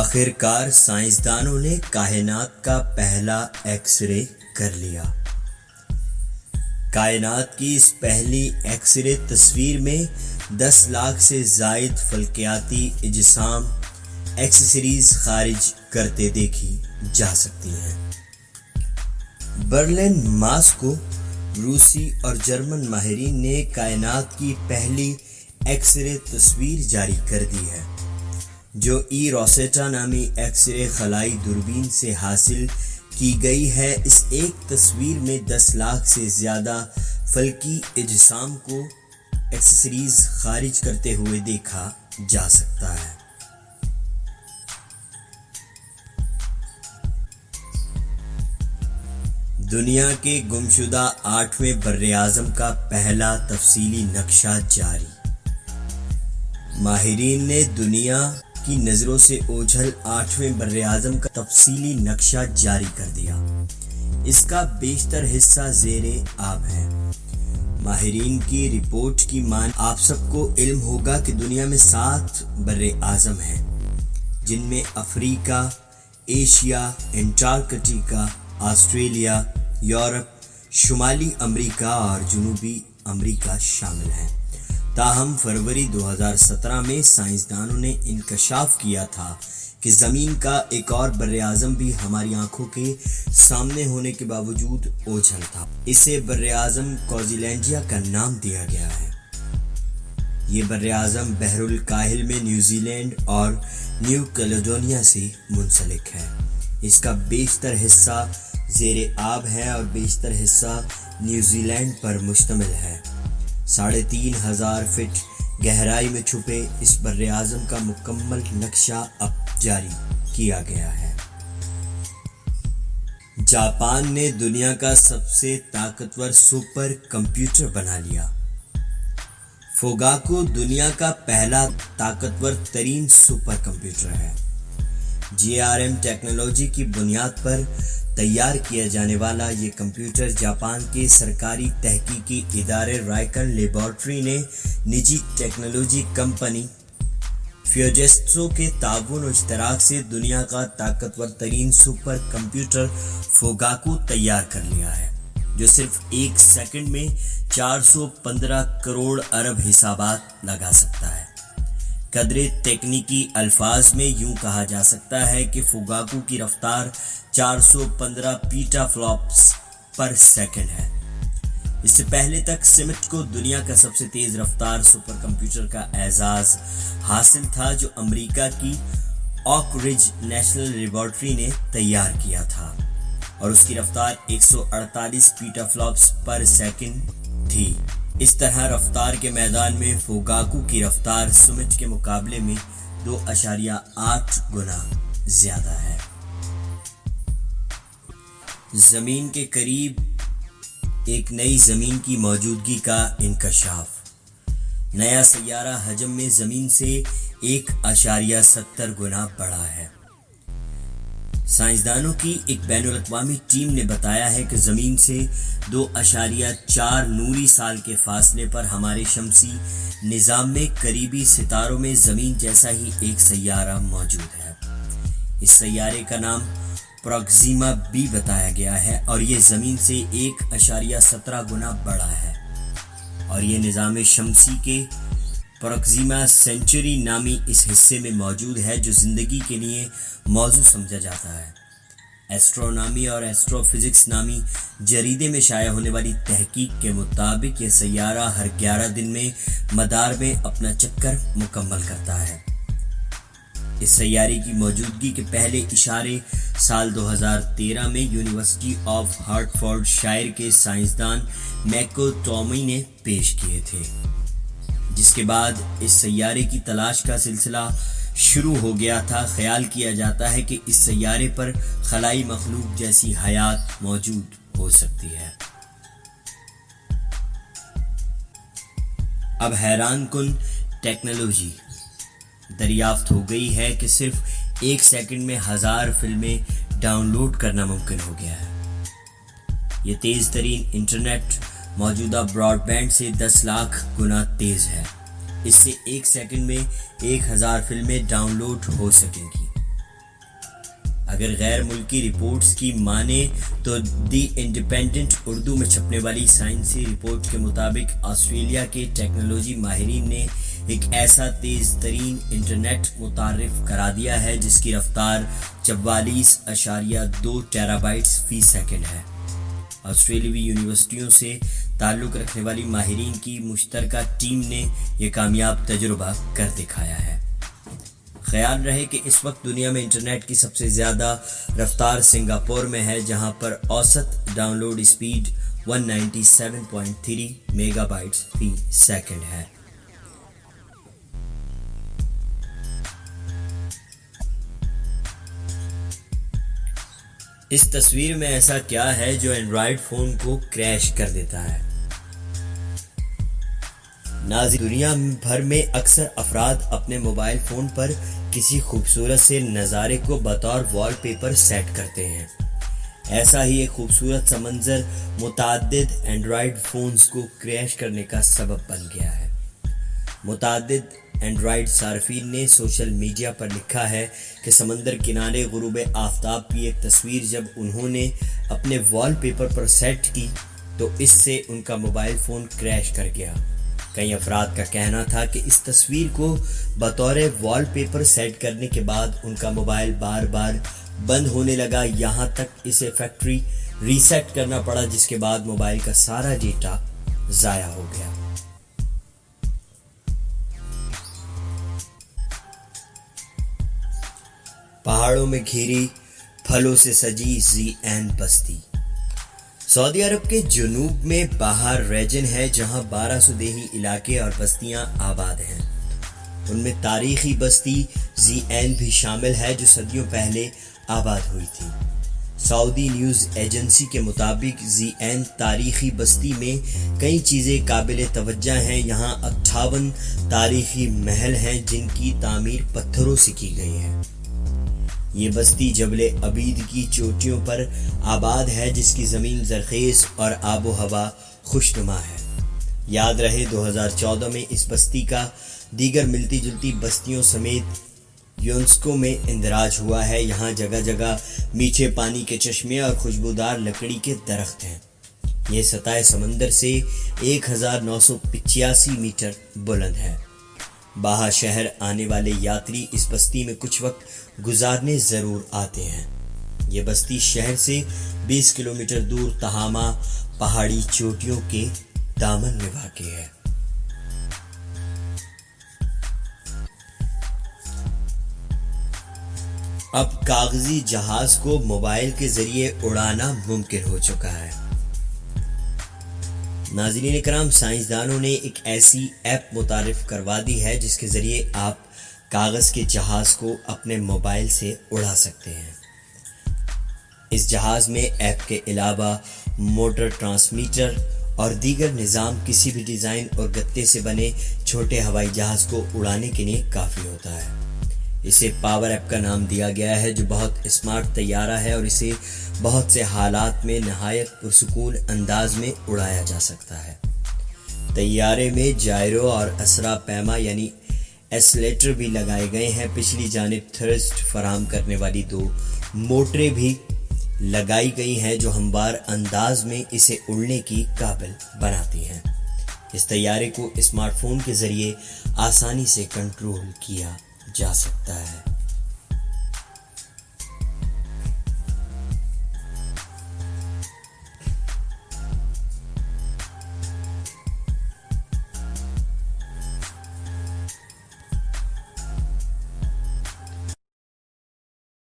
آخر کار سائنسدانوں نے کائنات کا پہلا ایکس رے کر لیا۔ کائنات کی اس پہلی ایکس رے تصویر میں 10 لاکھ سے زائد فلکیاتی اجسام ایکسیسریز خارج کرتے دیکھی جا سکتی ہیں۔ برلن، ماسکو، روسی اور جرمن ماہرین نے کائنات کی پہلی ایکس رے تصویر جاری کر دی ہے، جو روسیٹا نامی ایکس رے خلائی دوربین سے حاصل کی گئی ہے۔ اس ایک تصویر میں 10 لاکھ سے زیادہ فلکی اجسام کو ایکسیسریز خارج کرتے ہوئے دیکھا جا سکتا ہے۔ دنیا کے گمشدہ 8ویں براعظم کا پہلا تفصیلی نقشہ جاری۔ ماہرین نے دنیا کی نظروں سے اوجھل 8ویں براعظم کا تفصیلی نقشہ جاری کر دیا۔ اس کا بیشتر حصہ زیر آب ہے۔ ماہرین کی رپورٹ کی آپ سب کو علم ہوگا کہ دنیا میں 7 براعظم ہیں، جن میں افریقہ، ایشیا، انٹارکٹیکا، آسٹریلیا، یورپ، شمالی امریکہ اور جنوبی امریکہ شامل ہیں۔ تاہم فروری 2017 میں سائنسدانوں نے انکشاف کیا تھا کہ زمین کا ایک اور براعظم بھی ہماری آنکھوں کے سامنے ہونے کے باوجود اوجھل تھا۔ اسے براعظم کوزیلینڈیا کا نام دیا گیا ہے۔ یہ براعظم بحر الکاہل میں نیوزی لینڈ اور نیو کیلیڈونیا سے منسلک ہے۔ اس کا بیشتر حصہ زیر آب ہے اور بیشتر حصہ نیوزی لینڈ پر مشتمل ہے۔ 3500 فٹ گہرائی میں چھپے اس براعظم کا مکمل نقشہ اب جاری کیا گیا ہے۔ جاپان نے دنیا کا سب سے طاقتور سپر کمپیوٹر بنا لیا۔ فوگاکو دنیا کا پہلا طاقتور ترین سپر کمپیوٹر ہے۔ GRM ٹیکنالوجی کی بنیاد پر تیار کیا جانے والا یہ کمپیوٹر جاپان کے سرکاری تحقیقی ادارے رائکن لیبارٹری نے نجی ٹیکنالوجی کمپنی فیوجیٹسو کے تعاون و اشتراک سے دنیا کا طاقتور ترین سپر کمپیوٹر فوگاکو تیار کر لیا ہے، جو صرف 1 سیکنڈ میں 415 کروڑ ارب حسابات لگا سکتا ہے۔ قدر تکنیکی الفاظ میں یوں کہا جا سکتا ہے کہ فوگاکو کی رفتار 415 پیٹا فلوپس پر سیکنڈ ہے۔ اس سے پہلے تک سمٹ کو دنیا کا سب سے تیز رفتار سپر کمپیوٹر کا اعزاز حاصل تھا، جو امریکہ کی اوک رج نیشنل لیبارٹری نے تیار کیا تھا، اور اس کی رفتار 148 پیٹا فلوپس پر سیکنڈ تھی۔ اس طرح رفتار کے میدان میں فوگاکو کی رفتار سمٹ کے مقابلے میں 2.8 گنا زیادہ ہے۔ زمین کے قریب ایک نئی زمین کی موجودگی کا انکشاف۔ نیا سیارہ حجم میں زمین سے 1.70 گنا بڑا ہے۔ سائنسدانوں کی ایک بین الاقوامی ٹیم نے بتایا ہے کہ زمین سے 2.4 نوری سال کے فاصلے پر ہمارے شمسی نظام میں قریبی ستاروں میں زمین جیسا ہی ایک سیارہ موجود ہے۔ اس سیارے کا نام پروکسیما بی بتایا گیا ہے اور یہ زمین سے 1.17 گنا بڑا ہے، اور یہ نظام شمسی کے پروکسیما سینچری نامی اس حصے میں موجود ہے، جو زندگی کے لیے موزوں سمجھا جاتا ہے۔ ایسٹرونامی اور ایسٹرو فزکس نامی جریدے میں شائع ہونے والی تحقیق کے مطابق یہ سیارہ ہر 11 دن میں مدار میں اپنا چکر مکمل کرتا ہے۔ اس سیارے کی موجودگی کے پہلے اشارے سال 2013 میں یونیورسٹی آف ہارٹفورڈ شائر کے سائنسدان میکو ٹومی نے پیش کیے تھے، جس کے بعد اس سیارے کی تلاش کا سلسلہ شروع ہو گیا تھا۔ خیال کیا جاتا ہے کہ اس سیارے پر خلائی مخلوق جیسی حیات موجود ہو سکتی ہے۔ اب حیران کن ٹیکنالوجی دریافت ہو گئی ہے کہ صرف 1 سیکنڈ میں 1000 فلمیں ڈاؤن لوڈ کرنا ممکن ہو گیا ہے۔ یہ تیز ترین انٹرنیٹ موجودہ براڈ بینڈ سے 10 لاکھ گنا تیز ہے۔ اس سے 1 سیکنڈ میں 1000 فلمیں ڈاؤن لوڈ ہو سکیں گی۔ اگر غیر ملکی رپورٹس کی مانیں تو دی انڈیپینڈنٹ اردو میں چھپنے والی سائنسی رپورٹ کے مطابق آسٹریلیا کے ٹیکنالوجی ماہرین نے ایک ایسا تیز ترین انٹرنیٹ متعارف کرا دیا ہے جس کی رفتار 44.2 ٹیرابائٹس فی سیکنڈ ہے۔ آسٹریلوی یونیورسٹیوں سے تعلق رکھنے والی ماہرین کی مشترکہ ٹیم نے یہ کامیاب تجربہ کر دکھایا ہے۔ خیال رہے کہ اس وقت دنیا میں انٹرنیٹ کی سب سے زیادہ رفتار سنگاپور میں ہے، جہاں پر اوسط download speed 197.3 megabytes فی سیکنڈ ہے۔ اس تصویر میں ایسا کیا ہے جو اینڈرائیڈ فون کو کریش کر دیتا ہے؟ ناظرین، دنیا بھر میں اکثر افراد اپنے موبائل فون پر کسی خوبصورت سے نظارے کو بطور وال پیپر سیٹ کرتے ہیں۔ ایسا ہی ایک خوبصورت سا منظر متعدد اینڈرائیڈ فونز کو کریش کرنے کا سبب بن گیا ہے۔ متعدد اینڈرائیڈ صارفین نے سوشل میڈیا پر لکھا ہے کہ سمندر کنارے غروب آفتاب کی ایک تصویر جب انہوں نے اپنے وال پیپر پر سیٹ کی تو اس سے ان کا موبائل فون کریش کر گیا۔ کئی افراد کا کہنا تھا کہ اس تصویر کو بطور وال پیپر سیٹ کرنے کے بعد ان کا موبائل بار بار بند ہونے لگا، یہاں تک اسے فیکٹری ریسیٹ کرنا پڑا، جس کے بعد موبائل کا سارا ڈیٹا ضائع ہو گیا۔ پہاڑوں میں گھری پھلوں سے سجی ZN بستی۔ سعودی عرب کے جنوب میں باہر ریجن ہے جہاں 1200 دیہی علاقے اور بستیاں آباد ہیں۔ ان میں تاریخی بستی ZN بھی شامل ہے جو صدیوں پہلے آباد ہوئی تھی۔ سعودی نیوز ایجنسی کے مطابق ZN تاریخی بستی میں کئی چیزیں قابل توجہ ہیں۔ یہاں 58 تاریخی محل ہیں جن کی تعمیر پتھروں سے کی گئی ہے۔ یہ بستی جبل عبید کی چوٹیوں پر آباد ہے جس کی زمین زرخیز اور آب و ہوا خوشنما ہے۔ یاد رہے 2014 میں اس بستی کا دیگر ملتی جلتی بستیوں سمیت یونسکو میں اندراج ہوا ہے۔ یہاں جگہ جگہ میٹھے پانی کے چشمے اور خوشبودار لکڑی کے درخت ہیں۔ یہ سطح سمندر سے 1985 میٹر بلند ہے۔ باہا شہر آنے والے یاتری اس بستی میں کچھ وقت گزارنے ضرور آتے ہیں۔ یہ بستی شہر سے 20 کلومیٹر دور تہامہ پہاڑی چوٹیوں کے دامن میں واقع ہے۔ اب کاغذی جہاز کو موبائل کے ذریعے اڑانا ممکن ہو چکا ہے۔ ناظرین کرام، سائنسدانوں نے ایک ایسی ایپ متعارف کروا دی ہے جس کے ذریعے آپ کاغذ کے جہاز کو اپنے موبائل سے اڑا سکتے ہیں۔ اس جہاز میں ایپ کے علاوہ موٹر، ٹرانسمیٹر اور دیگر نظام کسی بھی ڈیزائن اور گتے سے بنے چھوٹے ہوائی جہاز کو اڑانے کے لیے کافی ہوتا ہے۔ اسے پاور ایپ کا نام دیا گیا ہے جو بہت اسمارٹ طیارہ ہے اور اسے بہت سے حالات میں نہایت پرسکون انداز میں اڑایا جا سکتا ہے۔ طیارے میں جائرو اور اسرا پیما یعنی ایسلیٹر بھی لگائے گئے ہیں۔ پچھلی جانب تھرسٹ فراہم کرنے والی 2 موٹریں بھی لگائی گئی ہیں جو ہموار انداز میں اسے اڑنے کی قابل بناتی ہیں۔ اس طیارے کو اسمارٹ فون کے ذریعے آسانی سے کنٹرول کیا جا سکتا ہے۔